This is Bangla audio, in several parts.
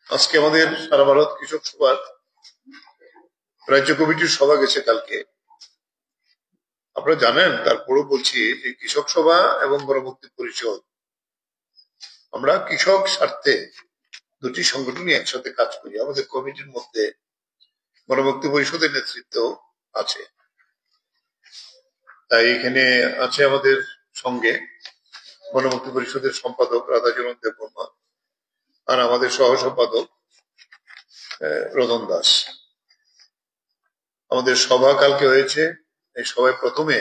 আজকে আমাদের সারা ভারত কৃষক সভার রাজ্য কমিটির সভা গেছে কালকে। আপনারা জানেন, তারপরও বলছি যে কৃষক সভা এবং গণমুক্তি পরিষদ, আমরা কৃষক স্বার্থে দুটি সংগঠনই একসাথে কাজ করি। আমাদের কমিটির মধ্যে গণমুক্তি পরিষদের নেতৃত্ব আছে। তাই এখানে আছে আমাদের সঙ্গে গণমুক্তি পরিষদের সম্পাদক রাধাচরণ দেববর্মা আর আমাদের সহ সম্পাদক রতন দাস। আমাদের সভা কালকে হয়েছে। এই সভায় প্রথমে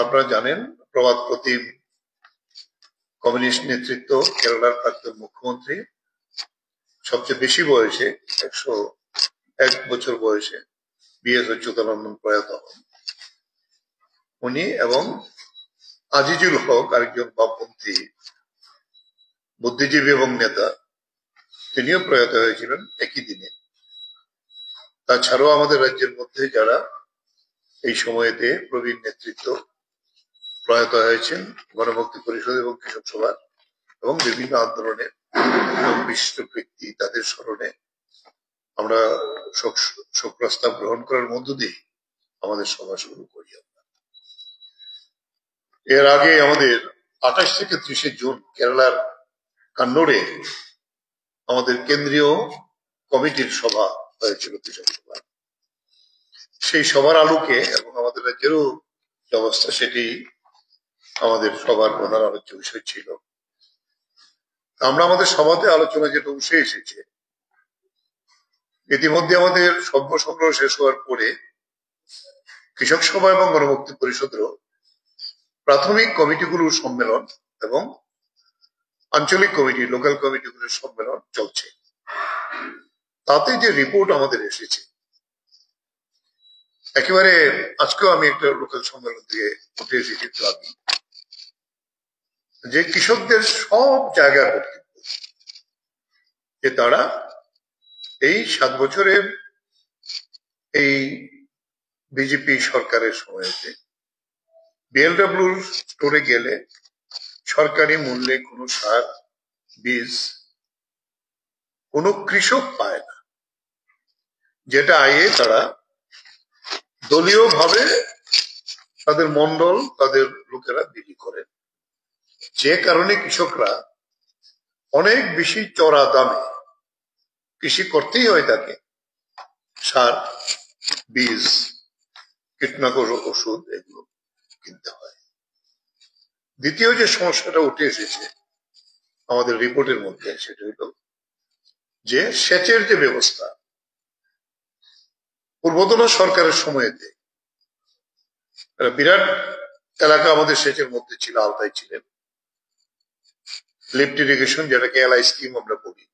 আপনারা জানেন, প্রভাত প্রতিম কমিউনিস্ট নেতৃত্ব, কেরালার প্রাক্তন মুখ্যমন্ত্রী, সবচেয়ে বেশি বয়সে 101 বছর বয়সে বিএস অচ্যুতানন্দন প্রয়াত হন উনি, এবং আজিজুল হক আরেকজন বামপন্থী বুদ্ধিজীবী এবং নেতা, তিনিও প্রয়াত হয়েছিলেন একই দিনে। তাছাড়াও আমাদের রাজ্যের মধ্যে যারা এই সময়েতে প্রবীণ নেতৃত্ব প্রয়াত হয়েছেন গণমুক্তি পরিষদ এবং কৃষক সভার এবং বিভিন্ন আন্দোলনের বিশিষ্ট ব্যক্তি, তাদের স্মরণে আমরা শোক প্রস্তাব গ্রহণ করার মধ্য দিয়ে আমাদের সভা শুরু করি। এর আগে আমাদের 28 থেকে 30 জুন কেরালার কান্নুরে আমাদের কেন্দ্রীয় কমিটির সভা হয়েছিল কৃষক সভা। সেই সভার আলোকে এবং আমাদের রাজ্যেরও যে অবস্থা, সেটি আমাদের সবার প্রধান আলোচ্য বিষয় ছিল। আমরা আমাদের সভাতে আলোচনা যেটা উঠে এসেছে, ইতিমধ্যে আমাদের সভ্য সংগ্রহ শেষ হওয়ার পরে কৃষক সভা এবং গণমুক্তি পরিষদেরও প্রাথমিক কমিটিগুলোর সম্মেলন এবং আঞ্চলিক কমিটি, লোকাল কমিটিগুলোর সম্মেলন চলছে। তাতে যে রিপোর্ট আমাদের এসেছে, একেবারে আজকেও আমি একটা লোকাল সম্মেলন থেকে উঠে এসেছি একটু আগে, যে কৃষকদের সব জায়গার বক্তব্য যে তারা এই 7 বছরের এই বিজেপি সরকারের সময়তে বিএলডব্লিউ স্টোরে গেলে সরকারি মূল্যে কোনো সার, বীজ কোনো কৃষক পায় না, যেটা আইয়ে তারা দলীয় ভাবে তাদের মন্ডল, তাদের লোকেরা বিক্রি করেন। যে কারণে কৃষকরা অনেক বেশি চড়া দামে কৃষি করতেই হয়, তাকে সার, বীজ, কীটনাশক ওষুধ এগুলো কিনতে হয়। দ্বিতীয় যে সমস্যাটা উঠে এসেছে আমাদের রিপোর্টের মধ্যে, সেটা হলো যে সেচের যে ব্যবস্থা, পূর্বতন সরকারের সময়তে বিরাট এলাকা আমাদের সেচের মধ্যে ছিল, আওতায় ছিলেন। লিফট ইরিগেশন, যেটাকে এলআই স্কিম আমরা বলি,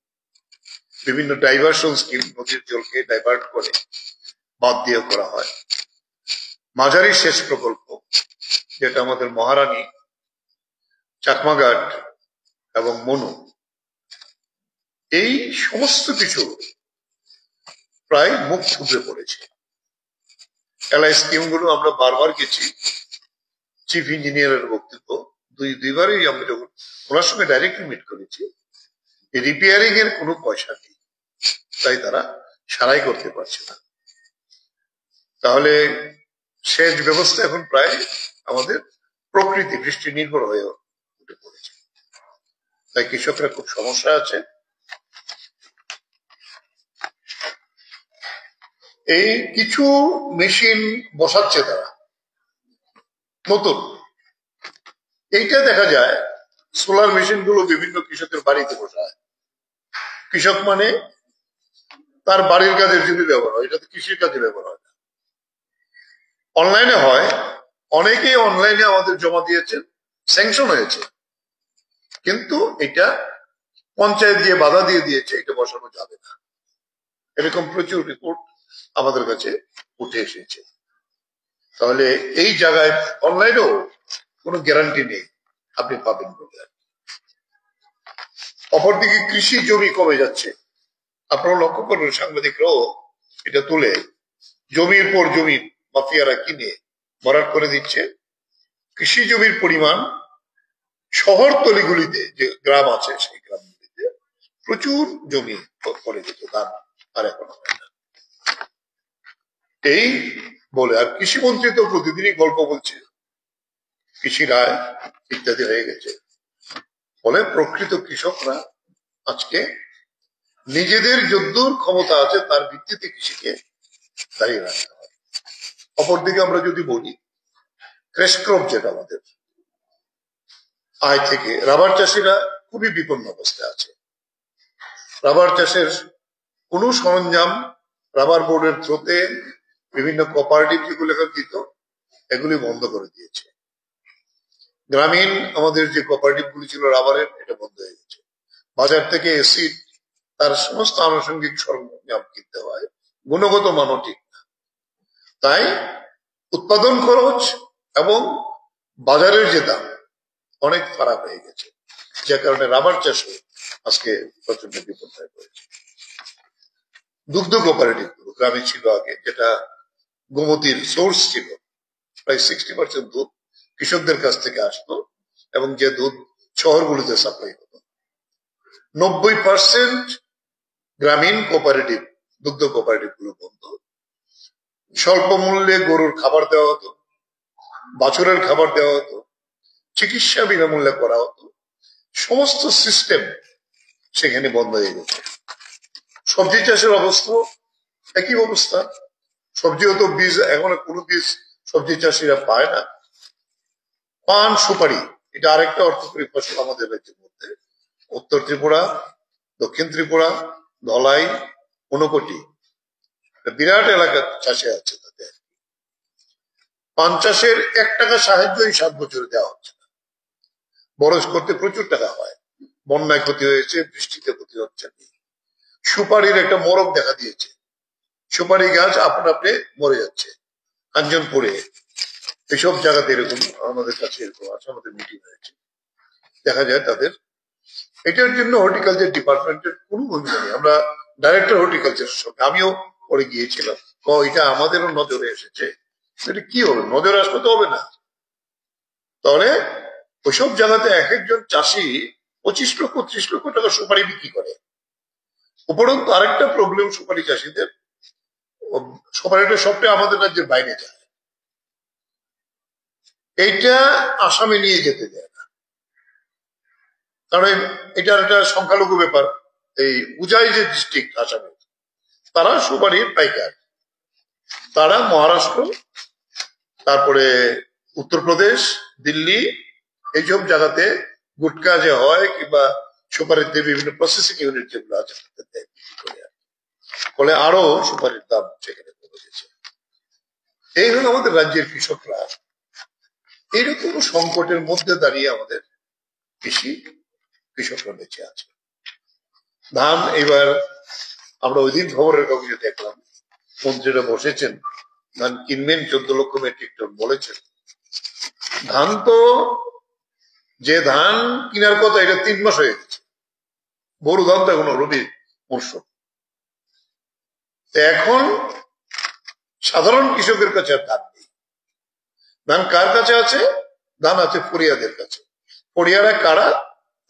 বিভিন্ন ডাইভার্সন স্কিম, নদীর জলকে ডাইভার্ট করে বাদ দিয়ে করা হয়। মাঝারি সেচ প্রকল্প, যেটা আমাদের মহারানী, চাকমাঘাট এবং মনু, এই সমস্ত কিছু প্রায় মুখ থুবড়ে পড়েছে। এলআই স্কিম গুলো আমরা বারবার গেছি, চিফ ইঞ্জিনিয়ারের বক্তব্য দুইবারই আমরা যখন ওনার সঙ্গে ডাইরেক্টলি মিট করেছি, রিপেয়ারিং এর কোনো পয়সা নেই, তাই তারা সারাই করতে পারছে না। তাহলে সেচ ব্যবস্থা এখন প্রায় আমাদের প্রকৃতি, বৃষ্টি নির্ভর হয়ে উঠে পড়েছে। তাই কৃষকরা খুব সমস্যা আছে। এই কিছু মেশিন বসাচ্ছে তারা নতুন, এইটা দেখা যায় সোলার মেশিন গুলো বিভিন্ন কৃষকের বাড়িতে বসায়। কৃষক মানে তার বাড়ির কাজের জন্য ব্যবহার হয়, এটা তো কৃষির কাজে ব্যবহার হয় না। অনলাইনে হয়, অনেকেই অনলাইনে আমাদের জমা দিয়েছেন, স্যাংশন হয়েছে, কিন্তু এটা পঞ্চায়েত দিয়ে বাধা দিয়ে দিয়েছে, এটা বসানো যাবে না। এরকম প্রচুর রিপোর্ট আমাদের কাছে উঠে এসেছে। তাহলে এই জায়গায় অনলাইনেও কোনো গ্যারান্টি নেই আপনি পাবেন বলে। অপরদিকে কৃষি জমি কমে যাচ্ছে, আপনারা লক্ষ্য করবেন, সাংবাদিকরাও এটা তুলে, জমির পর জমি মাফিয়ারা কিনে ভরাট করে দিচ্ছে। কৃষি জমির পরিমাণ শহরতলিগুলিতে, যে গ্রাম আছে সেই গ্রামগুলিতে প্রচুর জমি পড়ে যেত ধান, আর এখন হয় না। এই বলে আর কৃষিমন্ত্রী তো প্রতিদিনই গল্প বলছে কৃষি রায় ইত্যাদি হয়ে গেছে। ফলে প্রকৃত কৃষকরা আজকে নিজেদের যদ্দূর ক্ষমতা আছে তার ভিত্তিতে কৃষিকে দাঁড়িয়ে রাখতে হয়। অপরদিকে আমরা যদি বলি ক্রেশ ক্রপ যেটা আমাদের আয় থেকে, রাবার চাষিরা খুবই বিপন্ন অবস্থায় আছে। রাবার চাষের কোন সরঞ্জাম রাবার বোর্ডের থ্রুতে বিভিন্ন কোঅপারেটিভ যেগুলো দিত এগুলি বন্ধ করে দিয়েছে। গ্রামীণ আমাদের যে কোঅপারেটিভ গুলি ছিল রাবারের, এটা বন্ধ হয়ে গেছে। বাজার থেকে এসিড তার সমস্ত আনুষঙ্গিক সরঞ্জাম কিনতে হয়, গুণগত মানও ঠিক না। তাই উৎপাদন খরচ এবং বাজারের যে দাম অনেক ফারাক হয়ে গেছে, যে কারণে রাবার চাষও আজকে প্রচন্ড বিপর্যয় পড়েছে। দুগ্ধ কোঅপারেটিভ গুলো গ্রামে ছিল আগে, যেটা গোমতীর সোর্স ছিল, প্রায় 60% দুধ কৃষকদের কাছ থেকে আসতো এবং যে দুধ শহরগুলিতে সাপ্লাই হতো। 90% গ্রামীণ কোঅপারেটিভ দুগ্ধ কোঅপারেটিভ গুলো বন্ধ। স্বল্প মূল্যে গরুর খাবার দেওয়া হতো, বাছুরের খাবার দেওয়া হতো, চিকিৎসা বিনামূল্যে করা হতো। সমস্ত সিস্টেম সেখানে বন্ধ হয়ে গেছে। সবজি চাষের অবস্থা একই অবস্থা। সবজিও তো বীজ, এখন কোনো বীজ সবজি চাষিরা পায় না। পান সুপারি এটা আরেকটা অর্থকরী ফসল আমাদের রাজ্যের মধ্যে। উত্তর ত্রিপুরা, দক্ষিণ ত্রিপুরা, ধলাই, ঊনকোটি বিরাট এলাকা চাষে আছে। তাতে পান চাষের 1 টাকা সাহায্য এই 7 বছরে দেওয়া হচ্ছে না। বরজ করতে প্রচুর টাকা হয়, বন্যায় ক্ষতি হয়েছে, বৃষ্টিতে ক্ষতি হচ্ছে। সুপারির একটা মরক দেখা দিয়েছে, সুপারি গাছ আপনা আপনি মরে যাচ্ছে কাঞ্চনপুরে, এইসব জায়গাতে এরকম আমাদের কাছে এরকম আছে। আমাদের মিটিং হয়েছে, দেখা যায় তাদের এটার জন্য হর্টিকালচার ডিপার্টমেন্টের কোনো ভূমিকা নেই। আমরা ডাইরেক্টর হর্টিকালচারের সঙ্গে আমিও পরে গিয়েছিলাম, এটা আমাদেরও নজরে এসেছে। এটা কি হবে, নজরে আসলে তো হবে না। তাহলে ওইসব জায়গাতে এক একজন চাষি 25 লক্ষ 30 লক্ষ টাকা সুপারি বিক্রি করে। উপরন্তু আরেকটা প্রবলেম সুপারি চাষিদের, সুপারিটা সবটাই আমাদের রাজ্যের বাইরে যায়, এইটা আসামে নিয়ে যেতে দেয় না। কারণ এটার একটা সংখ্যালঘু ব্যাপার। এই উজাই যে ডিস্ট্রিক্ট আসামে, তারা সুপারির পাইকার, তারা মহারাষ্ট্র, তারপরে উত্তরপ্রদেশ, দিল্লি এইসব জায়গাতে গুটকা যে হয় কিংবা সুপারিতে বিভিন্ন প্রসেসিং ইউনিট যেগুলো আছে ফলে আরো সুপারির দাম সেখানে কমে গেছে। এই হলো আমাদের রাজ্যের কৃষকরা এইরকম সংকটের মধ্যে দাঁড়িয়ে আমাদের কৃষকরা বেঁচে আছে। ধান এবার আমরা ওই দিন খবরের কাগজে দেখলাম মন্ত্রীরা বসেছেন, ধান কিনবেন 14 লক্ষ মেট্রিক টন বলেছেন। ধান তো যে ধান কেনার কথা এটা 3 মাস হয়ে গেছে। বড় ধান তো এখন রবি মরশুম। এখন সাধারণ কৃষকের কাছে আর ধান নেই। ধান কার কাছে আছে? ধান আছে ফরিয়াদের কাছে। ফরিয়ারা কারা?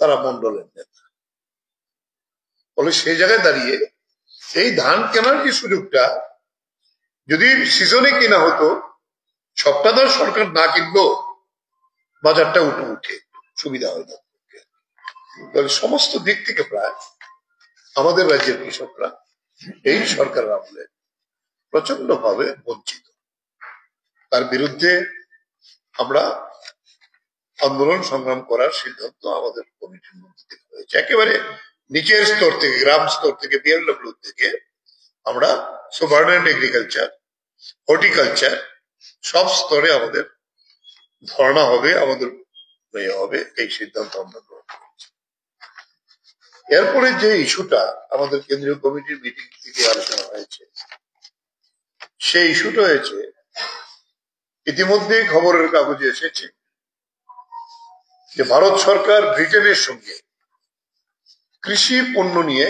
তারা মন্ডলের নেতা। ফলে সেই জায়গায় দাঁড়িয়ে এই ধান কেনার যে সুযোগটা যদি সিজনে কেনা হতো, সবটা তো সরকার না কিনলো, বাজারটা উঠে সুবিধা হয় না। তাহলে সমস্ত দিক থেকে প্রায় আমাদের রাজ্যের কৃষকরা এই সরকারের আমলে প্রচন্ড ভাবে বঞ্চিত। তার বিরুদ্ধে আমরা আন্দোলন সংগ্রাম করার সিদ্ধান্ত আমাদের কমিটির মধ্যে থেকে হয়েছে। একেবারে নিচের স্তর থেকে, গ্রাম স্তর থেকে, বিএলডব্লিউ থেকে আমরা সুপারিনটেন্ডেন্ট এগ্রিকালচার, হর্টিকালচার সব স্তরে আমাদের ধর্ণা হবে, আমাদের হবে, এই সিদ্ধান্ত আমরা গ্রহণ করেছি। এরপরে যে ইস্যুটা আমাদের কেন্দ্রীয় কমিটির মিটিং থেকে আলোচনা হয়েছে, সেই ইস্যুটা হয়েছে ইতিমধ্যে খবরের কাগজে এসেছে যে ভারত সরকার ব্রিটেনের সঙ্গে কৃষি পণ্য নিয়ে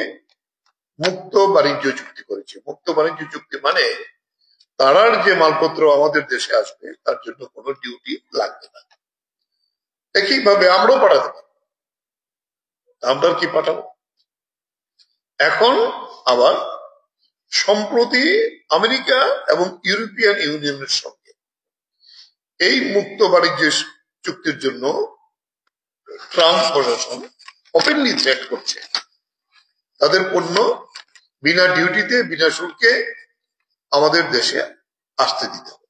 মুক্ত বাণিজ্য চুক্তি করেছে। মুক্ত বাণিজ্য চুক্তি মানে তারার যে মালপত্র আমাদের দেশে আসবে তার জন্য কোনো ডিউটি লাগবে না। একইভাবে আমরাও পাঠাতে পারবো। আমরা কি পাঠাবো? এখন আবার সম্প্রতি আমেরিকা এবং ইউরোপিয়ান ইউনিয়নের সঙ্গে এই মুক্ত বাণিজ্য চুক্তির জন্য ট্রাম্প প্রশাসন ওপেনলি থ্রেট করছে তাদের পণ্য বিনা ডিউটিতে বিনা শুল্কে আমাদের দেশে আসতে দিতে হবে।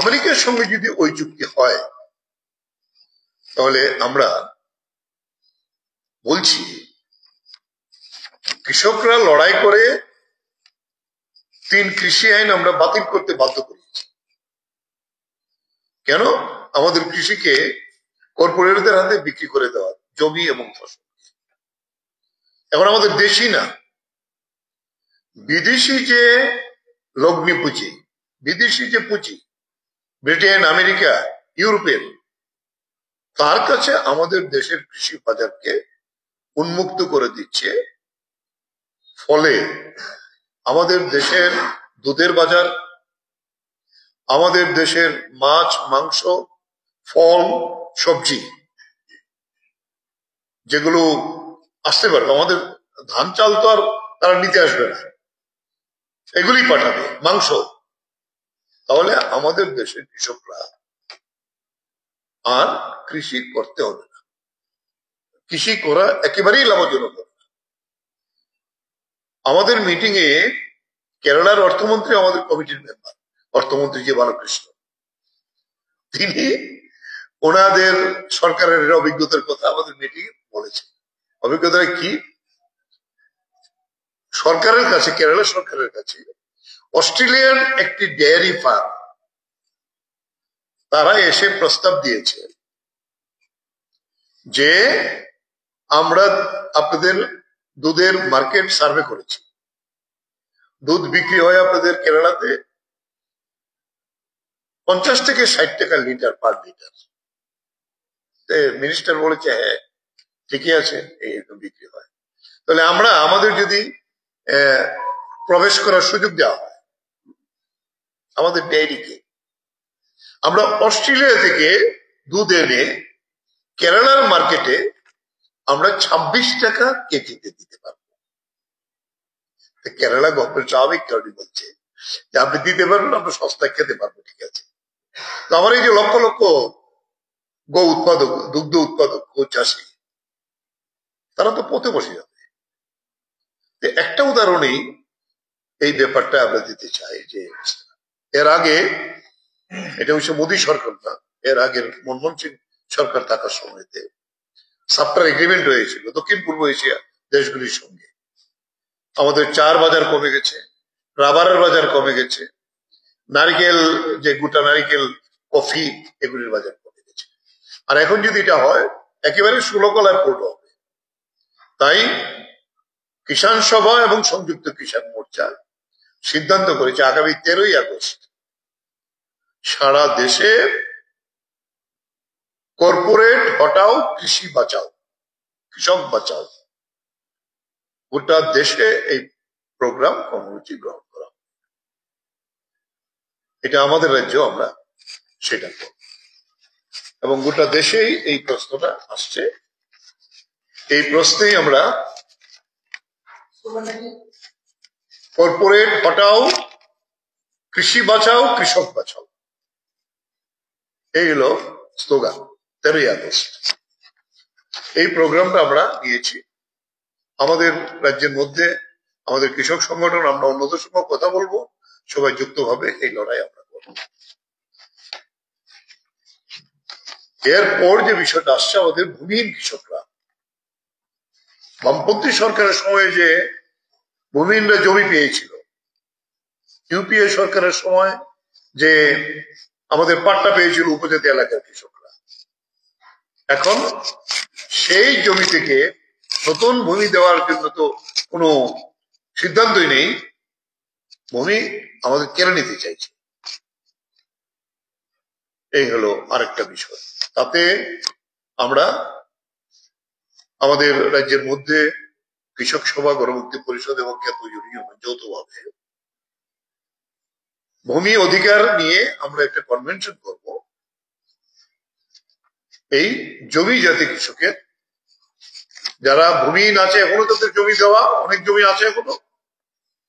আমেরিকার সঙ্গে যদি ওই চুক্তি হয় তাহলে আমরা বলছি কৃষকরা লড়াই করে 3 কৃষি আইন আমরা বাতিল করতে বাধ্য করেছি। কেন? আমাদের কৃষিকে কর্পোরেটদের হাতে বিক্রি করে দেওয়া জমি এবং ফসল। এখন আমাদের দেশি না, বিদেশি যে লগ্নি পুঁজি, বিদেশি যে পুঁজি ব্রিটেন, আমেরিকা, ইউরোপের, তার কাছে আমাদের দেশের কৃষি বাজারকে উন্মুক্ত করে দিচ্ছে। ফলে আমাদের দেশের দুধের বাজার, আমাদের দেশের মাছ, মাংস, ফল, সবজি যেগুলো আসতে পারবে, আমাদের ধান চাল তো আর তারা নিতে আসবে না, এগুলি পাঠাবে, মাংস। তাহলে আমাদের দেশের কৃষকরা আর কৃষি করতে হবে না, কৃষি করা একেবারেই লাভজনক হবে না। আমাদের মিটিং এ কেরালার অর্থমন্ত্রী আমাদের কমিটির মেম্বার, অর্থমন্ত্রী যে বালকৃষ্ণ, তিনি ওনাদের সরকারের অভিজ্ঞতার কথা আমাদের মিটিং এ বলেছেন। অভিজ্ঞতা কি? সরকারের কাছে, কেরালা সরকারের কাছে অস্ট্রেলিয়ান একটি ডেয়ারি ফার্ম তারা এসে প্রস্তাব দিয়েছে যে আমরা আপনাদের দুধের মার্কেট সার্ভে করেছি, দুধ বিক্রি হয় আপনাদের কেরালাতে 50 থেকে 60 টাকা লিটার পার লিটার। মিনিস্টার বলেছে হ্যাঁ ঠিকই আছে, এইরকম বিক্রি হয়। তাহলে আমরা আমাদের যদি প্রবেশ করার সুযোগ দেওয়া হয় আমাদের ডেয়ারিকে, আমরা অস্ট্রেলিয়া থেকে দুধ এনে কেরালার মার্কেটে আমরা 26 টাকা কেজিতে দিতে পারবো। কেরালা গভর্নমেন্ট স্বাভাবিক কারণে বলছে যে আপনি দিতে পারবেন, আমরা সস্তায় খেতে পারবো, ঠিক আছে। তো আমার এই যে লক্ষ লক্ষ গো উৎপাদক, দুগ্ধ উৎপাদক, গো চাষী, তারা তো পথে বসে যাবে। একটা উদাহরণই এই ব্যাপারটা আমরা দিতে চাই যে এর আগে, এটা হচ্ছে মোদী সরকার না, এর আগের মনমোহন সিং সরকার থাকার সময়তে সাপ্টার এগ্রিমেন্ট হয়েছিল দক্ষিণ পূর্ব এশিয়া দেশগুলির সঙ্গে। আমাদের চার বাজার কমে গেছে, রাবারের বাজার কমে গেছে, নারিকেল, যে গোটা নারিকেল, কফি, এগুলির বাজার কমে গেছে। আর এখন যদি এটা হয় একেবারে সুলকলায় পূর্ণ হবে। তাই কিষাণ সভা এবং সংযুক্ত কিষাণ মোর্চা সিদ্ধান্ত করেছে আগামী 13ই আগস্ট সারা দেশে কর্পোরেট হটাও, কৃষি বাঁচাও, কৃষক বাঁচাও, গোটা দেশে এই প্রোগ্রাম কর্মসূচি গ্রহণ করা। এটা আমাদের রাজ্য, আমরা সেটা করব এবং গোটা দেশেই এই প্রশ্নটা আসছে। এই প্রশ্নেই আমরা কর্পোরেট হটাও, কৃষি বাঁচাও, কৃষক বাঁচাও, এই হলো স্লোগান 13ই আগস্ট। এই প্রোগ্রামটা আমরা নিয়েছি আমাদের রাজ্যের মধ্যে। আমাদের কৃষক সংগঠন, আমরা অন্যদের সঙ্গে কথা বলবো, সবাই যুক্তভাবে এই লড়াই আমরা করব। এরপর যে বিষয়টা আসছে আমাদের ভূমিহীন কৃষকরা, বামপন্থী সরকারের সময় যে ভূমিহীনরা জমি পেয়েছিল, ইউপিএ সরকারের সময় যে আমাদের পাট্টা পেয়েছিল উপজাতি এলাকার কৃষকরা, এখন সেই জমি থেকে নতুন ভূমি দেওয়ার জন্য তো কোনো সিদ্ধান্তই নেই, ভূমি আমাদের কেড়ে নিতে চাইছে। এই হলো আরেকটা বিষয়। তাতে আমরা আমাদের রাজ্যের মধ্যে কৃষক সভা, গণমুক্তি পরিষদ এবং খ্যাত ইউনিয়ন যৌথভাবে ভূমি অধিকার নিয়ে আমরা একটা কনভেনশন করব। এই জমি যাতে কৃষকের যারা ভূমিহীন আছে এখনো তাদের জমি দেওয়া, অনেক জমি আছে এখনো,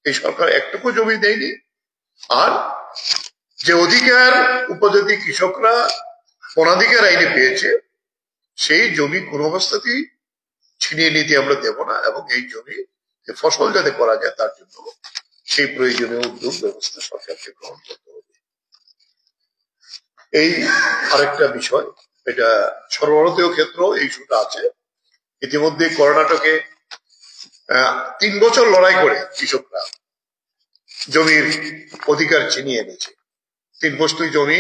এই সরকার একটুকু জমি দেয়নি। আর যে অধিকার উপজাতি কৃষকরা বনাধিকার আইনে পেয়েছে সেই জমি কোন অবস্থাতেই ছিনিয়ে নিতে আমরা দেব না, এবং এই জমি ফসল যাতে করা যায় তার জন্য সেই প্রয়োজনীয় উদ্যোগ ব্যবস্থা সরকারকে গ্রহণ করতে হবে। এই আরেকটা বিষয়, এটা সর্বভারতীয় ক্ষেত্র এই ইস্যুটা আছে। ইতিমধ্যে কর্ণাটকে 3 বছর লড়াই করে কৃষকরা জমির অধিকার ছিনিয়ে এনেছে। 3 বস্তুই জমি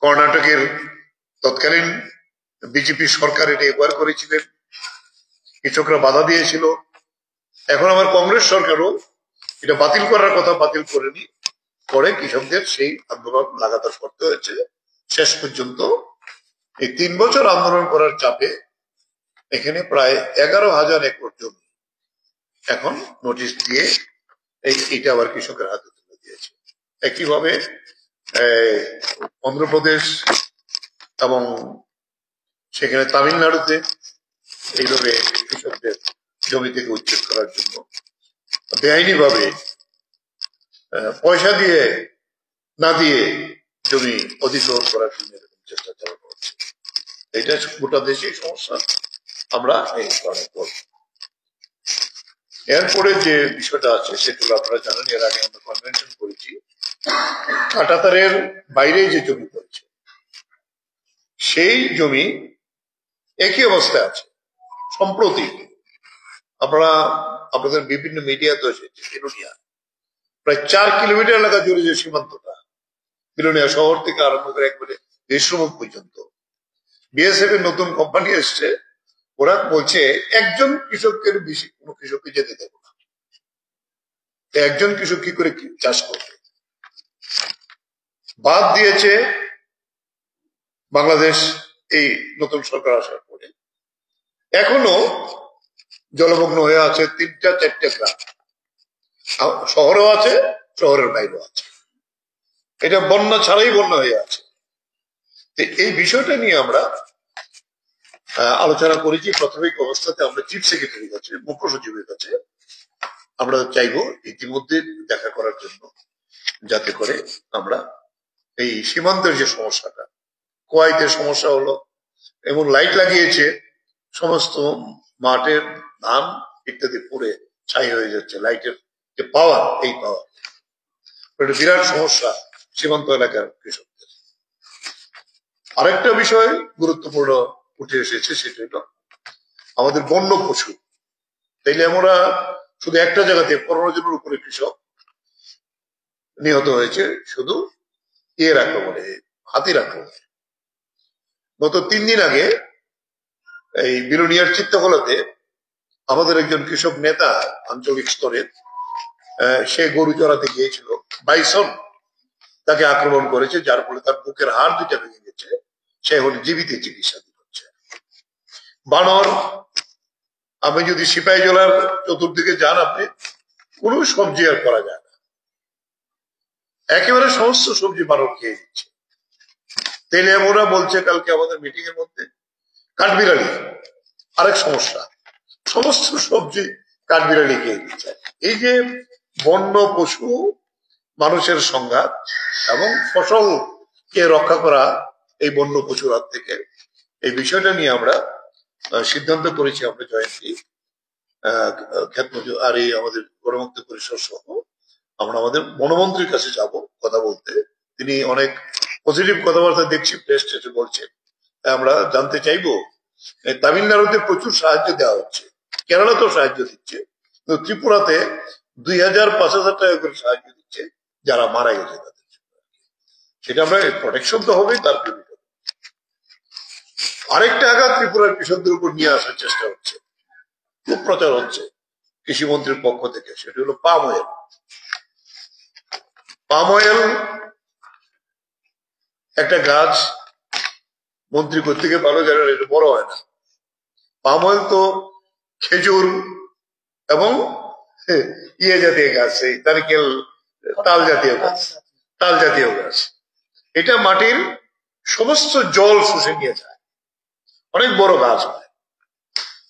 কর্ণাটকের তৎকালীন বিজেপি সরকার এটা একবার করেছিলেন, কৃষকরা বাধা দিয়েছিল। এখন আবার কংগ্রেস সরকারও এটা বাতিল করার কথা বাতিল করেনি, পরে কৃষকদের সেই আন্দোলন লাগাতার করতে হয়েছে। শেষ পর্যন্ত এই 3 বছর আন্দোলন করার চাপে এখানে প্রায় 11,000 একর জমি এখন নোটিশ দিয়ে এইটা আবার কৃষকের হাতে তুলে দিয়েছে। একইভাবে অন্ধ্রপ্রদেশ এবং সেখানে তামিলনাড়ুতে এইভাবে কৃষকদের জমি থেকে উচ্ছেদ করার জন্য বেআইনি ভাবে পয়সা দিয়ে না দিয়ে জমি অধিগ্রহণ করার জন্য এরকম চেষ্টা চালানো হচ্ছে। এটা গোটা দেশেই সমস্যা, আমরা এই কারণে করব। এরপরে যে বিষয়টা আছে সেগুলো আপনারা জানেন, এর আগে আমরা কনভেনশন করেছি। কাঁটাতারের বাইরে যে জমি পড়েছে সেই জমি একই অবস্থায় আছে। সম্প্রতি আপনাদের বিভিন্ন মিডিয়াতে এসেছে, বিলোনিয়া প্রায় 4 কিলোমিটার এলাকা জুড়ে যে সীমান্তটা, বিলোনিয়া শহর থেকে আরম্ভ করে একবারে দেশমুখ পর্যন্ত বিএসএফ এর নতুন কোম্পানি এসছে, ওরা বলছে একজন কৃষকের বেশি কোনো কৃষককে যেতে দেব না। একজন কৃষক কি করে চাষ করবে? বাদ দিয়েছে বাংলাদেশ এই নতুন সরকার আসার পরে। এখনো জলমগ্ন হয়ে আছে 3-4টা গ্রাম, শহরেও আছে, শহরের বাইরেও আছে। এটা বন্যা ছাড়াই বন্যা হয়ে আছে। এই বিষয়টা নিয়ে আমরা আলোচনা করেছি। প্রাথমিক অবস্থাতে আমরা চিফ সেক্রেটারির কাছে, মুখ্য সচিবের কাছে আমরা চাইবো ইতিমধ্যে দেখা করার জন্য, যাতে করে আমরা এই সীমান্তের যে সমস্যাটা, কোয়াইতের সমস্যা হলো এমন লাইট লাগিয়েছে, সমস্ত মাঠের ধান ইত্যাদি পুড়ে ছাই হয়ে যাচ্ছে। লাইটের যে পাওয়ার, এই পাওয়ার একটা বিরাট সমস্যা সীমান্ত এলাকার কৃষকদের। আরেকটা বিষয় গুরুত্বপূর্ণ উঠে এসেছে, সেটা হলো আমাদের বন্য পশু। তাইলে আমরা শুধু একটা জায়গাতে 15 জনের উপরে কৃষক নিহত হয়েছে শুধু এর আক্রমণে, হাতির আক্রমণে। গত 3 দিন আগে এই বিলোনিয়ার চিত্তকলাতে আমাদের একজন কৃষক নেতা আঞ্চলিক স্তরের, সে গরু চড়াতে গিয়েছিল, বাইসন তাকে আক্রমণ করেছে, যার ফলে তার বুকের হাড় 2টা ভেঙে গেছে। সে এখন জীবিত চিকিৎসাধীন হচ্ছে। বানর, আপনি যদি সিপাহীজলার চতুর্দিকে যান, আপনি কোনো সবজি আর করা যায় না, একেবারে সমস্ত সবজি বানর খেয়ে দিচ্ছে। তেলে ওরা বলছে কালকে আমাদের মিটিং এর মধ্যে, কাঠবিড়ালি আরেক সমস্যা, সমস্ত সবজি কাঠবিড়ালি খেয়ে দিচ্ছে। এই যে বন্য পশু মানুষের সংঘাত এবং ফসলকে রক্ষা করা এই বন্য পশুর হাত থেকে, এই বিষয়টা নিয়ে আমরা সিদ্ধান্ত করেছি। আমরা জয়েন্টলি ক্ষেত মজুর আর এই আমাদের গণমুক্তি পরিষদ সহ আমরা আমাদের বনমন্ত্রীর কাছে যাব কথা বলতে। তিনি অনেক পজিটিভ কথাবার্তা দেখছি প্রেস টেসে বলছেন। আমরা জানতে চাইবো, তামিলনাড়ুতে প্রচুর সাহায্য দেওয়া হচ্ছে, কেরালাতেও সাহায্য দিচ্ছে, কিন্তু ত্রিপুরাতে 2,000-5,000 টাকা করে সাহায্য দিচ্ছে যারা মারা গেছে তাদের জন্য। সেটা আমরা প্রোটেকশন তো হবেই, তার বিরুদ্ধে আরেকটা আঘাত ত্রিপুরার কৃষকদের উপর নিয়ে আসার চেষ্টা হচ্ছে, খুব প্রচার হচ্ছে কৃষিমন্ত্রীর পক্ষ থেকে। সেটা হলো পাম অয়েল। পাম অয়েল একটা গাছ, মন্ত্রী কর্তৃকে ভালো জানেন, এটা বড় হয় না। পাম অয়েল তো খেজুর এবং ইয়ে জাতীয় গাছ, এই নারকেল, তাল জাতীয় গাছ, তাল জাতীয় গাছ। এটা মাটির সমস্ত জল শুষে নিয়ে যায়, অনেক বড় গাছ হয়।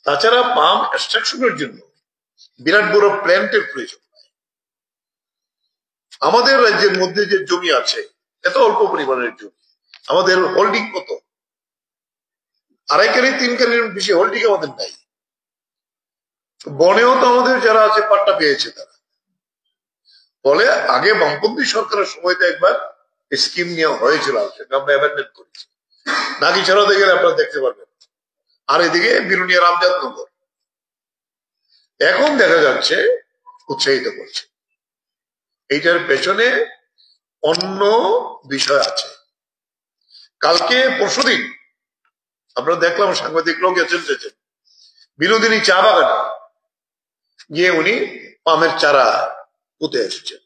তাছাড়া পাম এক্সট্রাকশনের জন্য বিরাট বড় প্ল্যান্টের প্রয়োজন। আমাদের রাজ্যের মধ্যে যে জমি আছে এত অল্প পরিমাণের জমি, আমাদের হোল্ডিং কত? 2.5 কানি 3 কানির বেশি হোল্ডিং আমাদের নাই। বনেও তো আমাদের যারা আছে পাট্টা পেয়েছে তারা। ফলে আগে বামপন্থী সরকারের সময়তে একবার স্কিম নেওয়া হয়েছিল, আমরা অ্যামেন্ডমেন্ট করেছি। নাগিছড়াতে গেলে আপনারা দেখতে পারবেন। আর এদিকে বিরুনিয়া রামজাদনগর এখন দেখা যাচ্ছে উৎসাহিত করছে। এইটার পেছনে অন্য বিষয় আছে। কালকে পরশুদিন আমরা দেখলাম সাংবাদিকরাও গেছেন বিনোদিনী চা বাগানে গিয়ে উনি পামের চারা পুঁতে এসেছেন,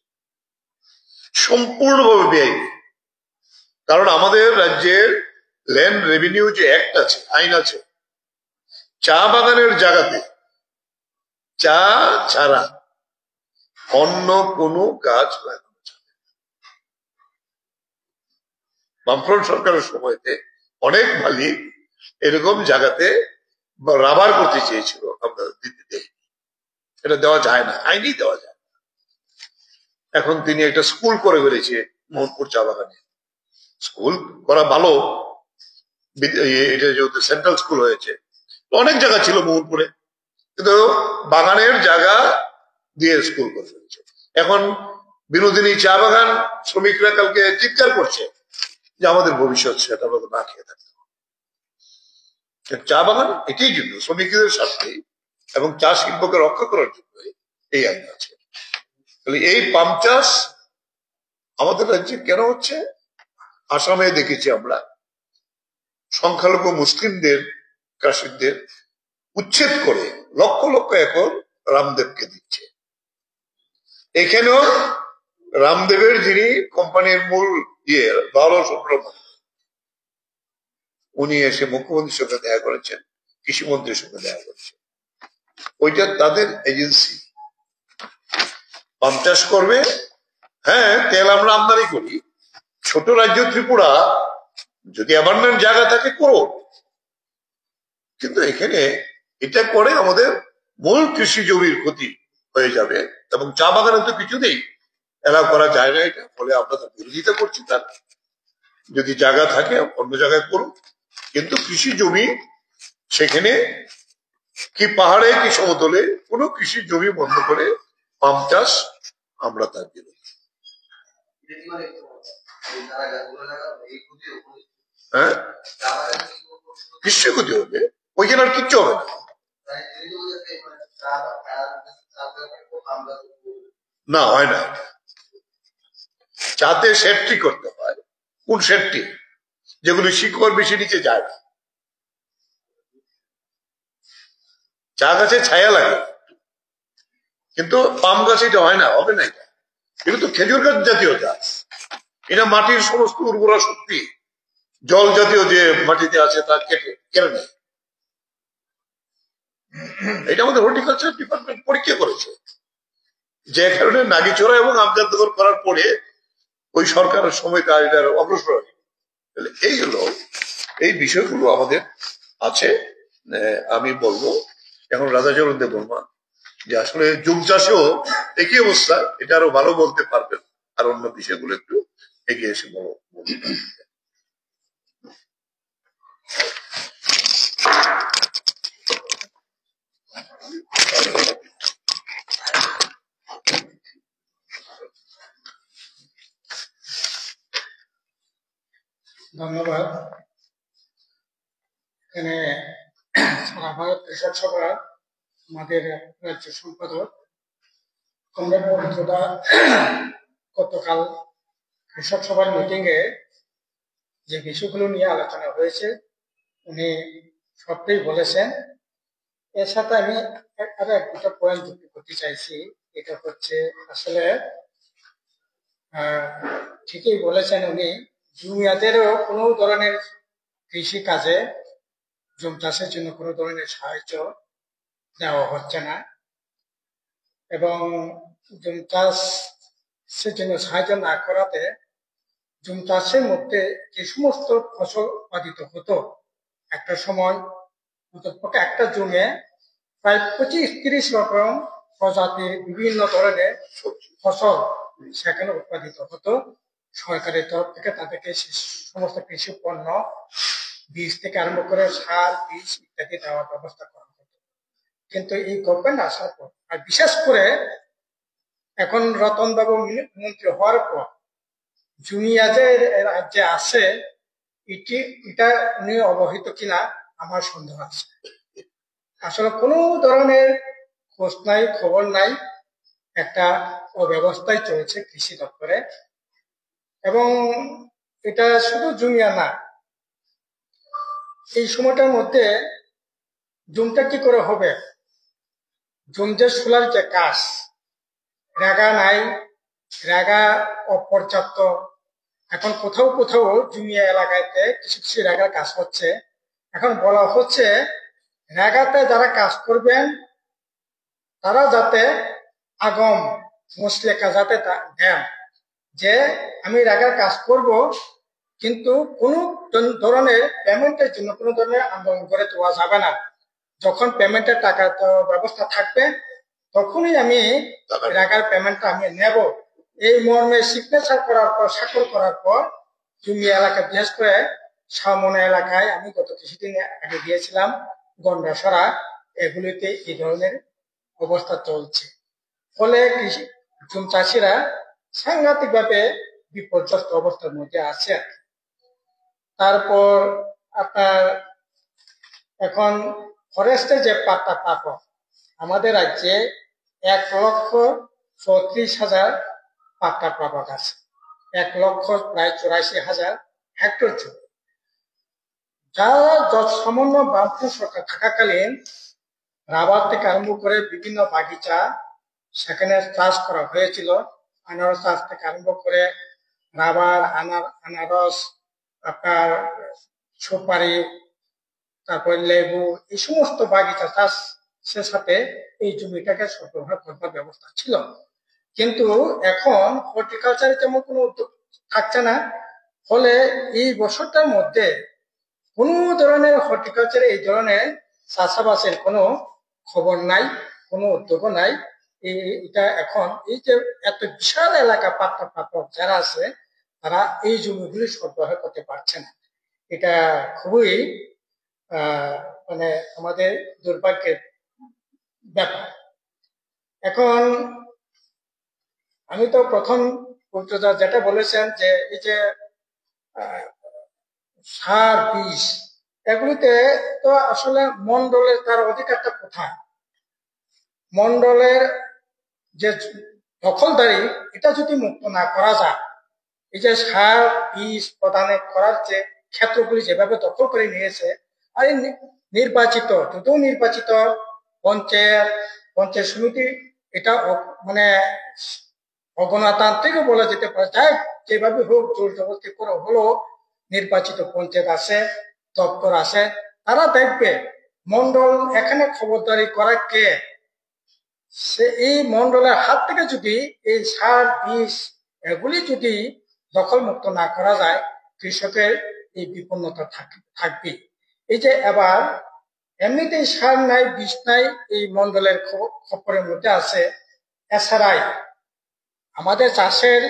সম্পূর্ণভাবে বেআইনি। কারণ আমাদের রাজ্যের ল্যান্ড রেভিনিউ যে অ্যাক্ট আছে, আইন আছে, চা বাগানের জায়গাতে চা ছাড়া অন্য কোনো গাছ লাগানো যাবে না। বামফ্রন্ট সরকারের সময়তে অনেক মালিক এরকম জায়গাতে রাবার করতে চেয়েছিল, আমরা দিতে দেই, এটা দেওয়া যায় না, আইনই দেওয়া যায় না। এখন তিনি একটা স্কুল করে ফেলেছে মোহনপুর চা বাগানে। স্কুল করা ভালো, এটা যেহেতু সেন্ট্রাল স্কুল হয়েছে, অনেক জায়গা ছিল মোহনপুরে, কিন্তু বাগানের জায়গা দিয়ে স্কুল করে ফেলেছে। এখন বিনোদিনী চা বাগান শ্রমিকরা কালকে চিৎকার করছে যে আমাদের ভবিষ্যৎ সেটা আমরা না খেয়ে থাকতে। চা বাগান এটাই জন্য শ্রমিকদের স্বার্থে এবং চা শিল্পকে রক্ষা করার জন্য এই আইন আছে। এই পাম চাষ আমাদের রাজ্যে কেন হচ্ছে? আসামে দেখেছি আমরা সংখ্যালঘু মুসলিমদের কাশিদের উচ্ছেদ করে লক্ষ লক্ষ একর রামদেবকে দিচ্ছে। এখানেও রামদেবের যিনি কোম্পানির মূল লালা সুব্রমণ্যম, উনি এসে মুখ্যমন্ত্রীর সঙ্গে দেখা করেছেন, কৃষিমন্ত্রীর সঙ্গে দেখা করেছেন। ওইটা তাদের এজেন্সি পাম চাষ করবে। হ্যাঁ, তেল আমরা আমদানি করি। ছোট রাজ্য ত্রিপুরা, যদি অ্যাবান্ডেন্ট জায়গা থাকে করো, কিন্তু এখানে এটা করে আমাদের মূল কৃষি জমির ক্ষতি হয়ে যাবে। এবং চা বাগানে তো কিছুতেই এলাও করা যায় না এটা। ফলে আমরা তার বিরোধিতা করছি। তার যদি জায়গা থাকে অন্য জায়গায় করুন, কিন্তু কৃষি জমি সেখানে কি পাহাড়ে কি সমতলে কোনো কৃষি জমি বন্ধ করে পাম চাষ আমরা তার বিরোধী। হ্যাঁ, কৃষি ক্ষতি হবে, ওইখানে আর কিচ্ছু হবে না। না, হয় না। চাতে সেটটি করতে হয়। কোন সেটটি? যেগুলি শিকড় বেশি নিচে যায় না। চা গাছে ছায়া লাগে, কিন্তু পাম গাছে এটা হয় না, হবে না। এটা এগুলো তো খেজুর গাছ জাতীয় গাছ। এটা মাটির সমস্ত উর্বরা শক্তি, জল জাতীয় যে মাটিতে আছে তা কেড়ে নেয়। এটা আমাদের হর্টিকালচার ডিপার্টমেন্ট পরীক্ষা করেছে, যে কারণে নাগিছড়া এবং আমজাদনগর করার পরে ওই সরকারের সময় তা এটার অগ্রসর হয়। এই হলো এই বিষয়গুলো আমাদের আছে। আমি বলবো এখন রাধাচরণ দেব বর্মা যে আসলে জুম চাষেও একই অবস্থা, এটা আরো ভালো বলতে পারবেন, আর অন্য বিষয়গুলো একটু এগিয়ে এসে বলো। ধন্যবাদ। এখানে সারা ভারত কৃষক সভা আমাদের রাজ্য সম্পাদক কমরেড পবিত্রদা গতকাল কৃষক সভার মিটিং এ যে বিষয়গুলো নিয়ে আলোচনা হয়েছে উনি সবটাই বলেছেন। এর সাথে আমি আরো একটা পয়েন্ট যুক্ত করতে চাইছি। এটা হচ্ছে আসলে ঠিকই বলেছেন উনি, জুমিয়াদেরও কোনো ধরনের কৃষি কাজে জুম চাষের জন্য কোনো ধরনের সাহায্য দেওয়া হচ্ছে না, এবং জুম চাষের জন্য সাহায্য না করাতে জুম চাষের মধ্যে যে সমস্ত ফসল উৎপাদিত হতো, একটা সময় একটা জমে প্রায় 25-30 রকম প্রজাতির বিভিন্ন ধরনের ফসল সেখানে উৎপাদিত হতো। সরকারের তরফ থেকে তাদেরকে সমস্ত কৃষি পণ্য, বীজ থেকে আরম্ভ করে সার, বীজ ইত্যাদি দেওয়ার ব্যবস্থা করা হতো। কিন্তু এই গভর্নমেন্ট আসার পর, আর বিশেষ করে এখন রতন বাবু মন্ত্রী হওয়ার পর, জুনিয়া যে রাজ্যে আছে, এটা উনি অবহিত কিনা আমার সন্দেহ আছে। আসলে কোনো ধরনের খোঁজ নাই, খবর নাই, একটা অব্যবস্থায় চলছে কৃষি দপ্তরে। এবং এটা শুধু জুনিয়া না, এই সময়টার মধ্যে জুমটা কি করে হবে, জুম যে সোলার যে কাজ, রেগা নাই, রেগা অপর্যাপ্ত। এখন কোথাও কোথাও জুমিয়া এলাকাতে কিছু কিছু রেগার কাজ হচ্ছে। এখন বলা হচ্ছে রেগাতে যারা কাজ করবেন তারা যাতে আগম মুসলেখা যাতে দেন যে আমি রেগার কাজ করব, কিন্তু কোন ধরনের পেমেন্টের জন্য কোন ধরনের আন্দোলন করে দেওয়া যাবে না। যখন পেমেন্টের টাকা ব্যবস্থা থাকবে তখনই আমি রেগার পেমেন্টটা আমি নেব। এই মর্মে সিগনেচার করার পর, স্বাক্ষর করার পর জুমিয়া এলাকা, বিশেষ করে সামনে এলাকায় আমি গত কিছুদিন আগে গিয়েছিলাম, গন্ডাসরা, এগুলিতে এই ধরনের অবস্থা চলছে। ফলে জুম চাষিরা সাংঘাতিক ভাবে বিপর্যস্ত অবস্থার মধ্যে আছে। তারপর আপনার এখন ফরেস্টের যে পাট্টা প্রাপক, আমাদের রাজ্যে 1,34,000 পাট্টা প্রাপক আছে। 1,84,000 হেক্টর জমি, যারা সামান্য বামফ্রন্ট সরকার থাকাকালীন রাবার থেকে আরম্ভ করে বিভিন্ন বাগিচা সেখানে চাষ করা হয়েছিল। আনারস চাষ থেকে আরম্ভ করে রাবার, আনারস, আপনার সুপারি, তারপর লেবু, এই সমস্ত বাগিচা চাষের সাথে এই জমিটাকে সরবরাহ করবার ব্যবস্থা ছিল। কিন্তু এখন হর্টিকালচারে তেমন কোনো উদ্যোগ থাকছে না। ফলে এই বছরটার মধ্যে কোনো ধরনের হর্টিকালচারে এই ধরনের চাষাবাসের কোনো খবর নাই, কোনো উদ্যোগও নাই। এটা এখন এই যে এত বিশাল এলাকা পাট্টা প্রাপক যারা আছে, তারা এই জমিগুলি সরবরাহ করতে পারছে না। এটা খুবই মানে আমাদের দুর্ভাগ্যের ব্যাপার। এখন আমি তো প্রথম যেটা বলেছেন যে এই যে সার, বীজ, এগুলিতে তো আসলে মন্ডলের তার অধিকারটা কোথায়? মন্ডলের যে দখলদারি, এটা যদি মুক্ত না করা যায়, এই যে সার, বীজ প্রদানে করার যে ক্ষেত্রগুলি যেভাবে দখল করে নিয়েছে, আর নির্বাচিত, যদিও নির্বাচিত পঞ্চায়েত সমিতি, এটা মানে অগণতান্ত্রিকও বলা যেতে পারে, যাই যেভাবে হোক জোর জবরদস্তি করে হলো নির্বাচিত পঞ্চায়েত আছে, দপ্তর আছে, তারা দেখবে মন্ডল এখানে খবরদারি করা কে, সে এই মন্ডলের হাত থেকে যদি এই সার, বীজ এগুলি যদি দখল মুক্ত না করা যায়, কৃষকের এই বিপন্নতা থাকবে। এই যে এবার এমনিতেই সার নাই, বীজ নাই, এই মন্ডলের খপ্পরের মধ্যে আছে এসআরআই। আমাদের চাষের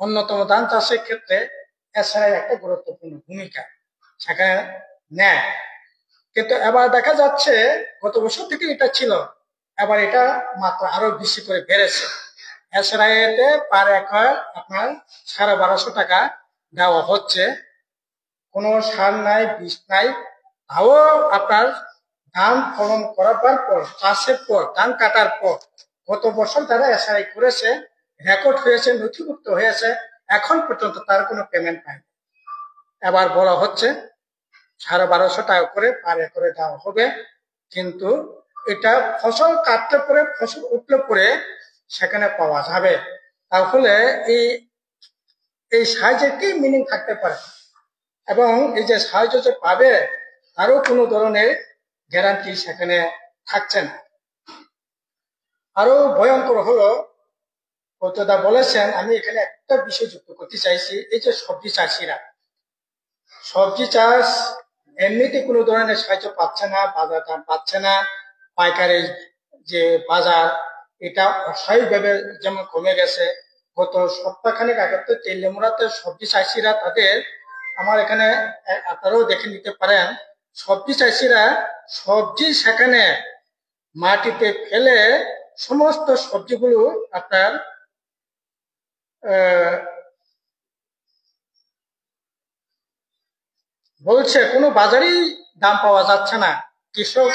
অন্যতম ধান চাষের ক্ষেত্রে এসআরআই একটা গুরুত্বপূর্ণ ভূমিকা সেখানে নেয়। কিন্তু এবার দেখা যাচ্ছে গত বছর থেকে এটা ছিল, এবার এটা মাত্র আরো বেশি করে বেড়েছে। এসআরআইতে পার একর আপনার 1250 টাকা দেওয়া হচ্ছে। কোনো সার নাই, বীজ নাই, তাও আপনার ধান ফলন করার পর, চাষের পর, ধান কাটার পর, গত বছর যারা এসআরআই করেছে, রেকর্ড হয়েছে, নথিভুক্ত হয়েছে, এখন পর্যন্ত তার কোনো পেমেন্ট নাই। এবার বলা হচ্ছে 1250 টাকা করে পার একরে দেওয়া হবে, কিন্তু এটা ফসল কাটতে পরে, ফসল উঠলে পরে সেখানে পাওয়া যাবে। তাহলে এই সাহায্যের কি মিনিং থাকতে পারে? এবং এই যে সাহায্য যে পাবে, আরো কোনো ধরনের গ্যারান্টি সেখানে থাকছে না। আরো ভয়ঙ্কর হলো, কতদা বলেছেন, আমি এখানে একটা বিষয় যুক্ত করতে চাইছি, এই যে সবজি চাষিরা, সবজি চাষ এমনিতে কোনো ধরনের সাহায্য পাচ্ছে না, বাজার দাম পাচ্ছে না, পাইকারি যে বাজার এটা অস্বাভাবিকভাবে যেমন কমে গেছে। গত সপ্তাহখানেক আগে তো তেলেমুড়াতে সবজি চাষিরা তাদের, আমার এখানে আপনারাও দেখে নিতে পারেন, সবজি চাষিরা সবজি সেখানে মাটিতে ফেলে সমস্ত সবজিগুলো আপনার বলছে কোনো বাজারেই দাম পাওয়া যাচ্ছে না। কৃষক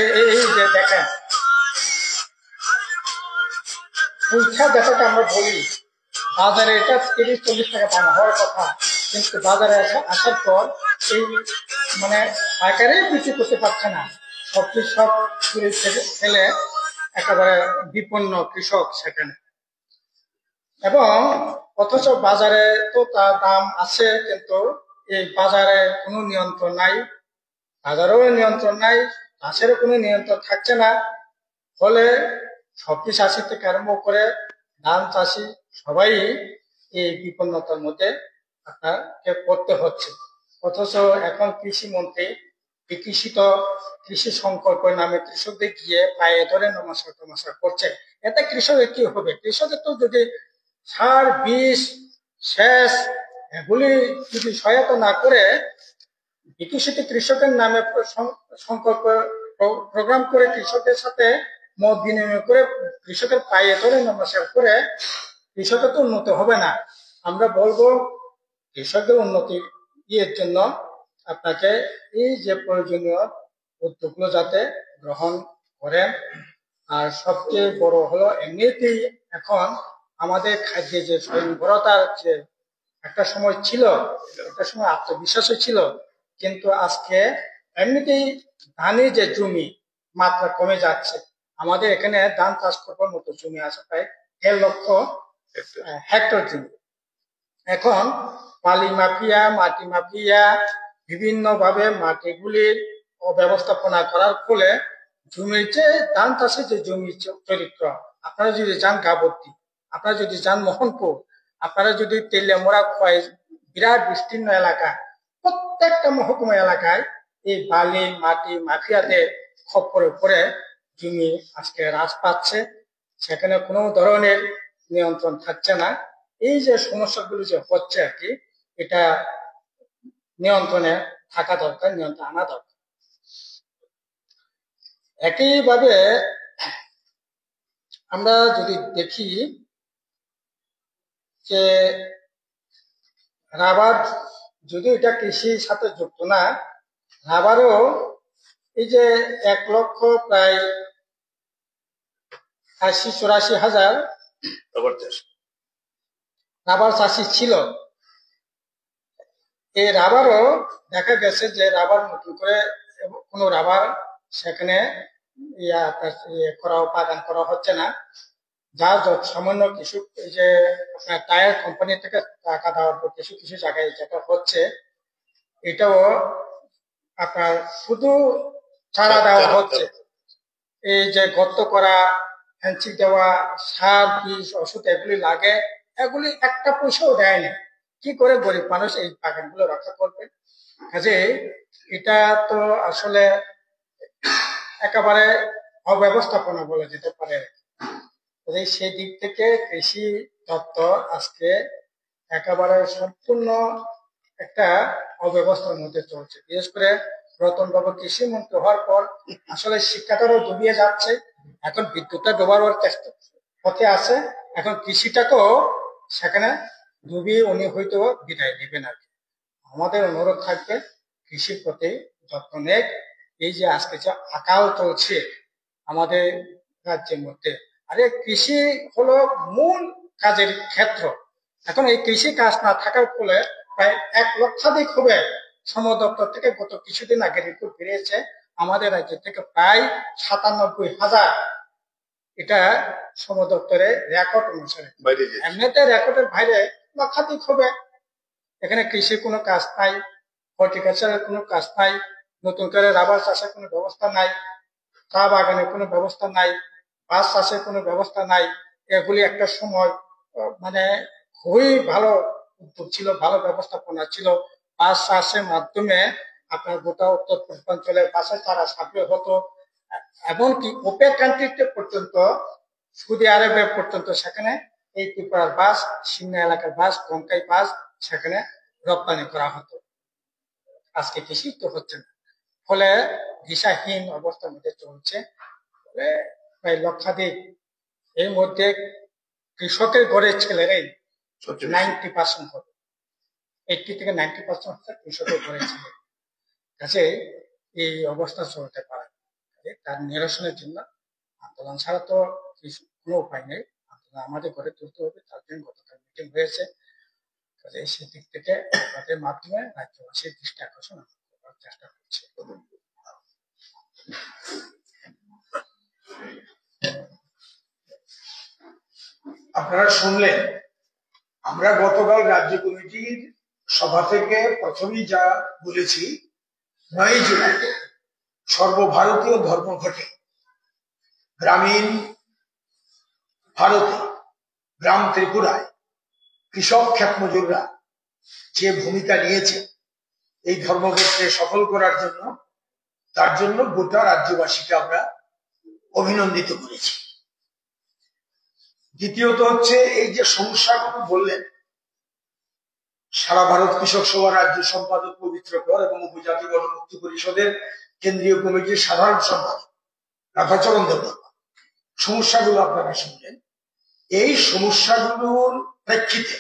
এই যে দেখেন উচ্ছা যেটাকে আমরা বলি, বাজারে এটা 30-40 টাকা দাম হওয়ার কথা, কিন্তু বাজারে আসার পর এই মানে পাইকারি বিক্রি করতে পারছে না, সবজি সব ফেলে একেবারে বিপন্ন কৃষক সেখানে। এবং অথচ বাজারে তো তার দাম আছে, কিন্তু এই বাজারে কোনো নিয়ন্ত্রণ নাই, বাজারেও নিয়ন্ত্রণ নাই, চাষেরও কোনো নিয়ন্ত্রণ থাকছে না। ফলে সবজি চাষি থেকে আরম্ভ করে ধান চাষি সবাই এই বিপন্নতার মধ্যে আপনাকে পড়তে হচ্ছে। অথচ এখন কৃষি মন্ত্রী বিকশিত কৃষি সংকল্প নামে কৃষকদের গিয়ে পায়ে ধরে নমস্কার করছে। এতে কৃষকের কি হবে? কৃষকের তো যদি সার, বীজ, সেচ এগুলি যদি সহায়তা না করে বিকশিত কৃষকের নামে সংকল্প প্রোগ্রাম করে কৃষকের সাথে মত বিনিময় করে কৃষকের পায়ে ধরে নমস্কার করে কৃষকের তো উন্নতি হবে না। আমরা বলবো কৃষকের উন্নতি এর জন্য আপনাকে এই যে প্রয়োজনীয় উদ্যোগগুলো যাতে গ্রহণ করেন। আর সবচেয়ে বড় হলো এমনিতেই এখন আমাদের খাদ্যে যে স্বয়ংবরতার যে একটা সময় ছিল, একটা সময় আত্মবিশ্বাসও ছিল, কিন্তু আজকে এমনিতেই ধানের যে জমি মাত্রা কমে যাচ্ছে। আমাদের এখানে ধান চাষ করবার মতো জমি আছে প্রায় 1.5 লক্ষ হেক্টর জমি। এখন বালি মাফিয়া, মাটি মাফিয়া বিভিন্ন ভাবে মাটিগুলির অব্যবস্থাপনা করার ফলে জমির যে ধান চাষের যে জমির চরিত্র, আপনারা যদি যান গাবতী, আপনারা যদি যান মোহনপুর, আপনারা যদি তেলিয়ামুড়া, খোয়াই, বিরাট বিস্তীর্ণ এলাকা, প্রত্যেকটা মহকুমা এলাকায় এই বালি মাটি মাফিয়াদের খপ্পরে পড়ে জমি আজকে হ্রাস পাচ্ছে, সেখানে কোনো ধরনের নিয়ন্ত্রণ থাকছে না। এই যে সমস্যাগুলো যে হচ্ছে আর কি, এটা নিয়ন্ত্রণে থাকা দরকার, নিয়ন্ত্রণ আনা দরকার। একইভাবে আমরা যদি দেখি যে রাবার, যদিও এটা কৃষির সাথে যুক্ত না, রাবারও এই যে 1 লক্ষ প্রায় 80-84 হাজার রাবার চাষি ছিল। এই রাবারও দেখা গেছে যে রাবার নতুন করে কোনো রাবার সেখানে বাগান করা হচ্ছে না, যা সামান্য কিছু এই যে আপনার টায়ার কোম্পানি থেকে টাকা দেওয়ার পর কিছু কিছু জায়গায় যেটা হচ্ছে, এটাও আপনার শুধু চারা দেওয়া হচ্ছে। এই যে গর্ত করা, ফেন্সিং দেওয়া, সার, বীজ, ওষুধ এগুলি লাগে, এগুলি একটা পয়সাও দেয় না। কি করে গরিব মানুষ এই বাগানগুলো রক্ষা করবে? কাজে এটা তো আসলে একেবারে অব্যবস্থাপনা বলা যেতে পারে। সেই দিক থেকে কৃষি দপ্তর আজকে একেবারে সম্পূর্ণ একটা অব্যবস্থার মধ্যে চলছে। বিশেষ করে রতন বাবু কৃষি মন্ত্রী হওয়ার পর আসলে শিক্ষাটারও ডুবিয়ে যাচ্ছে, এখন বিদ্যুৎটা ডোবার পথে আছে, এখন কৃষিটাকেও সেখানে ডুবিয়ে উনি হয়তো বিদায় নেবেন আর কি। আমাদের অনুরোধ থাকবে কৃষির প্রতি যত্ন নেক। এই যে আজকে যে আকাল চলছে আমাদের রাজ্যের মধ্যে, আরে কৃষি হলো মূল কাজের ক্ষেত্র। এখন এই কৃষি কাজ না থাকার ফলে প্রায় 1 লক্ষাধিক হবে। শ্রম দপ্তর থেকে গত কিছুদিন আগে রিপোর্ট বেরিয়েছে, আমাদের রাজ্য থেকে প্রায় 97,000, এটা শ্রম দপ্তরের রেকর্ড অনুসারে। এমনিতে রেকর্ডের বাইরে লক্ষাধিক হবে। এখানে কৃষির কোনো কাজ নাই, হর্টিকালচারের কোনো কাজ নাই, নতুন করে রাবার চাষের কোনো ব্যবস্থা নাই, চা বাগানের কোনো ব্যবস্থা নাই, মাছ চাষের কোনো ব্যবস্থা নাই। এগুলি একটা সময় মানে খুবই ভালো উদ্যোগ ছিল, ভালো ব্যবস্থাপনা ছিল, বাস চাষের মাধ্যমে আপনার গোটা উত্তর পূর্বাঞ্চলের বাসে তারা সাপ্লাই হতো, এমনকি ওপেক কান্ট্রিতে পর্যন্ত, সৌদি আরবে পর্যন্ত সেখানে এই ত্রিপুরার বাস, সিমনা এলাকার বাস, গঙ্কাই বাস সেখানে রপ্তানি করা হতো। আজকে কিছুই তো হচ্ছে না, ফলে দিশাহীন অবস্থার মধ্যে চলছে। প্রায় লক্ষাধিক, এর মধ্যে কৃষকের ঘরের ছেলেরাই 90% হবে, 80 থেকে 90% হচ্ছে কৃষকের ঘরের ছেলে। কাছে এই অবস্থা চলতে পারে, তার নিরসনের জন্য আন্দোলন ছাড়া তো কোনো উপায় নেই। আন্দোলন আমাদের ঘরে তুলতে হবে, তার জন্য গতকাল মিটিং হয়েছে। সেদিক থেকে তাদের মাধ্যমে রাজ্যবাসীর দৃষ্টি আকর্ষণ করার চেষ্টা করছে। আপনারা শুনলেন, আমরা গতকাল রাজ্য কমিটির সভা থেকে প্রথমেই যা বলেছি, 9 জুলাই সর্বভারতীয় ধর্মঘটে গ্রামীণ ভারতে, গ্রাম ত্রিপুরায় কৃষক ক্ষেত মজুররা যে ভূমিকা নিয়েছে এই ধর্মঘটকে সফল করার জন্য, তার জন্য গোটা রাজ্যবাসীকে আমরা অভিনন্দিত করেছি। দ্বিতীয়ত হচ্ছে, এই যে সমস্যাগুলো বললেন, সারা ভারত কৃষক সভা রাজ্য সম্পাদক পবিত্র কর এবং উপজাতি গণমুক্তি পরিষদের কেন্দ্রীয় কমিটির সাধারণ সম্পাদক রাধাচরণ দেববর্মা সমস্যাগুলো আপনারা শুনলেন। এই সমস্যাগুলোর প্রেক্ষিতে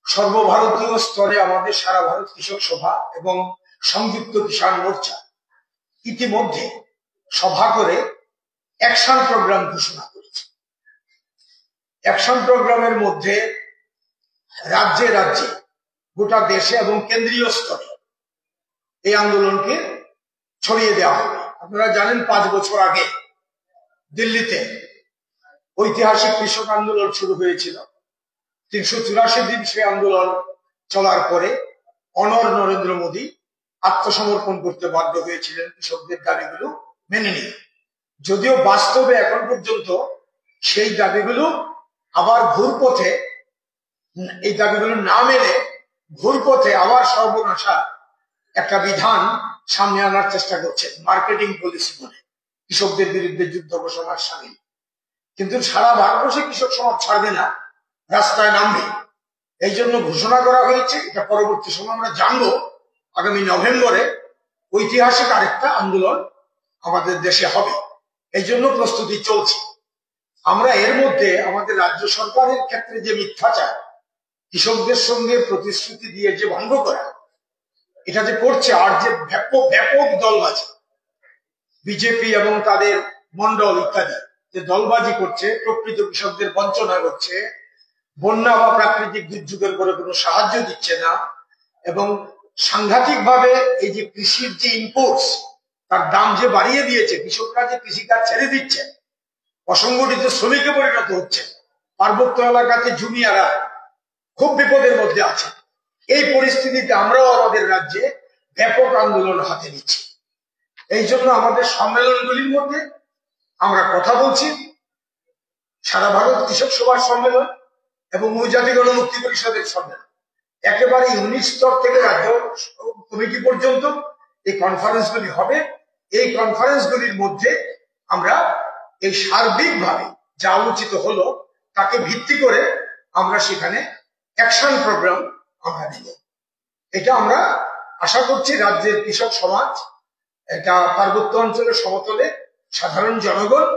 সর্বভারতীয় স্তরে আমাদের সারা ভারত কৃষক সভা এবং সংযুক্ত কিষাণ মোর্চা ইতিমধ্যে সভা করে অ্যাকশন প্রোগ্রাম ঘোষণা করেছে। অ্যাকশন প্রোগ্রামের মধ্যে রাজ্যে রাজ্যে, গোটা দেশে এবং কেন্দ্রীয় স্তরে এই আন্দোলনকে ছড়িয়ে দেওয়া হবে। আপনারা জানেন, 5 বছর আগে দিল্লিতে ঐতিহাসিক কৃষক আন্দোলন শুরু হয়েছিল। 384 দিন সে আন্দোলন চলার পরে অনর নরেন্দ্র মোদী আত্মসমর্পণ করতে বাধ্য হয়েছিলেন কৃষকদের দাবিগুলো মেনে নিয়ে। যদিও বাস্তবে এখন পর্যন্ত সেই দাবিগুলো আবার ঘুরপথে, এই দাবিগুলো না মেনে ঘুরপথে আবার সর্বনাশা একটা বিধান সামনে আনার চেষ্টা করছে, মার্কেটিং পলিসি বলে কৃষকদের বিরুদ্ধে যুদ্ধ ঘোষণার সামিল। কিন্তু সারা ভারতবর্ষে কৃষক সমাজ ছাড়বে না, রাস্তায় নামবে। এই জন্য ঘোষণা করা হয়েছে। এটা পরবর্তী সময় আমরা জানবো, আগামী নভেম্বরে ঐতিহাসিক আরেকটা আন্দোলন আমাদের দেশে হবে। এই জন্য প্রস্তুতি চলছে। আমরা এর মধ্যে আমাদের রাজ্য সরকারের ক্ষেত্রে যে মিথ্যাচার, কৃষকদের সঙ্গে প্রতিশ্রুতি দিয়ে যে ভঙ্গ করা, এটা যে করছে, আর যে ব্যাপক দলবাজি, বিজেপি এবং তাদের মন্ডল ইত্যাদি যে দলবাজি করছে, প্রকৃত কৃষকদের বঞ্চনা করছে, বন্যা বা প্রাকৃতিক দুর্যোগের পরে কোনো সাহায্য দিচ্ছে না, এবং সাংঘাতিক ভাবে এই যে কৃষির যে ইম্পোর্টস, তার দাম যে বাড়িয়ে দিয়েছে, কৃষকরা যে কৃষিকাজ ছেড়ে দিচ্ছে, অসংগঠিত শ্রমিকে পরিণত হচ্ছে, পার্বত্য এলাকাতে জুনিয়ারা খুব বিপদের মধ্যে আছে। এই পরিস্থিতিতে আমরাও আমাদের রাজ্যে ব্যাপক আন্দোলন হাতে নিচ্ছি। এই জন্য আমাদের সম্মেলনগুলির মধ্যে আমরা কথা বলছি। সারা ভারত কৃষক সভার সম্মেলন এবং উপজাতি গণমুক্তি পরিষদের সম্মেলন, একেবারে ইউনিট স্তর থেকে রাজ্য কমিটি পর্যন্ত এই কনফারেন্সগুলি হবে। এই কনফারেন্সগুলির মধ্যে আমরা এই সার্বিকভাবে যা আলোচিত হলো তাকে ভিত্তি করে আমরা সেখানে অ্যাকশন প্রোগ্রাম আমরা নেব। এটা আমরা আশা করছি রাজ্যের কৃষক সমাজ, এটা পার্বত্য অঞ্চলের সমতলে সাধারণ জনগণ,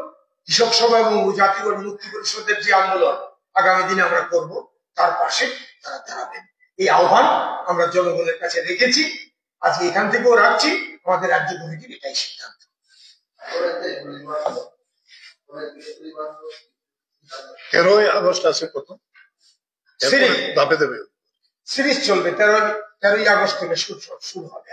কৃষক সভা এবং জাতীয় গণমুক্তি পরিষদের যে আন্দোলন আগামী দিনে আমরা করব, তার পাশে তারা দাঁড়াবেন। এই আহ্বান আমরা জনগণের কাছে রেখেছি। আজকে এখান থেকেও রাখছি, আমাদের রাজ্য কমিটির এটাই সিদ্ধান্ত। 13ই আগস্ট আছে প্রথম ধাপে দেবে সিরিজ চলবে, 13ই আগস্ট থেকে শুরু হবে।